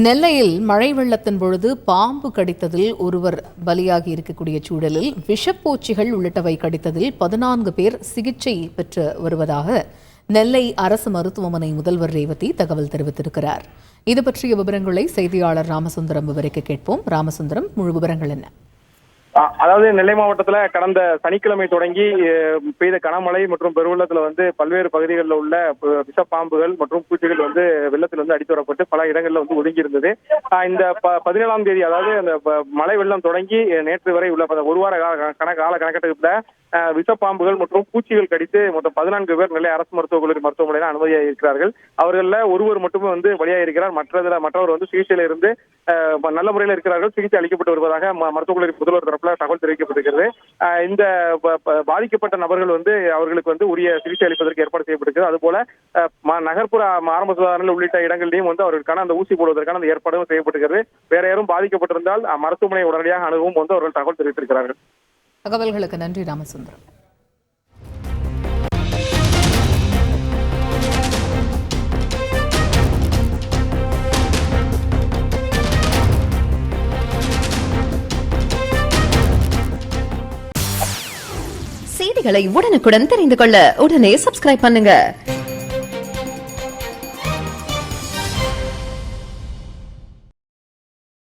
நெல்லையில் மழை வெள்ளத்தின் பொழுது பாம்பு கடித்ததில் ஒருவர் பலியாகி இருக்கக்கூடிய சூழலில் விஷப்பூச்சிகள் உள்ளிட்டவை கடித்ததில் 14 பேர் சிகிச்சை பெற்று வருவதாக நெல்லை அரசு மருத்துவமனை முதல்வர் ரேவதி தகவல் தெரிவித்திருக்கிறார். இது பற்றிய விவரங்களை செய்தியாளர் ராமசுந்தரம் விவரிக்க கேட்போம். ராமசுந்தரம், முழு விவரங்கள் என்ன? அதாவது நெல்லை மாவட்டத்துல கடந்த சனிக்கிழமை தொடங்கி பெய்த கனமழை மற்றும் பெருவெள்ளத்துல பல்வேறு பகுதிகளில் உள்ள விஷப்பாம்புகள் மற்றும் பூச்சிகள் வெள்ளத்தில் அடித்து வரப்பட்டு பல இடங்கள்ல ஒதுங்கி இருந்தது. இந்த 17ஆம் தேதி, அதாவது அந்த மழை வெள்ளம் தொடங்கி நேற்று வரை உள்ள ஒரு வார கால கணக்கெடுப்புல விஷப்பாம்புகள் மற்றும் பூச்சிகள் கடித்து மொத்தம் 14 பேர் நெல்லை அரசு மருத்துவக் கல்லூரி மருத்துவமனையில் அனுமதியாக இருக்கிறார்கள். அவர்கள ஒருவர் மட்டுமே பலியாக இருக்கிறார். மற்றவர் சிகிச்சையில இருந்து நல்ல முறையில் இருக்கிறார்கள். சிகிச்சை அளிக்கப்பட்டு வருவதாக மருத்துவக் கல்லூரி முதல்வர் தரப்புல தகவல் தெரிவிக்கப்பட்டிருக்கிறது. இந்த பாதிக்கப்பட்ட நபர்கள் அவர்களுக்கு உரிய சிகிச்சை அளிப்பதற்கு ஏற்பாடு செய்யப்பட்டிருக்கிறது. அதுபோல நகர்ப்புற ஆரம்ப சுகாதார உள்ளிட்ட இடங்களிலும் அவர்களுக்கான அந்த ஊசி போடுவதற்கான அந்த ஏற்பாடும் செய்யப்பட்டிருக்கிறது. வேற யாரும் பாதிக்கப்பட்டிருந்தால் மருத்துவமனை உடனடியாக அணுகவும் அவர்கள் தகவல் தெரிவித்திருக்கிறார்கள். தகவல்களுக்கு நன்றி ராமசுந்தரம். செய்திகளை உடனுக்குடன் தெரிந்து கொள்ள உடனே சப்ஸ்கிரைப் பண்ணுங்க.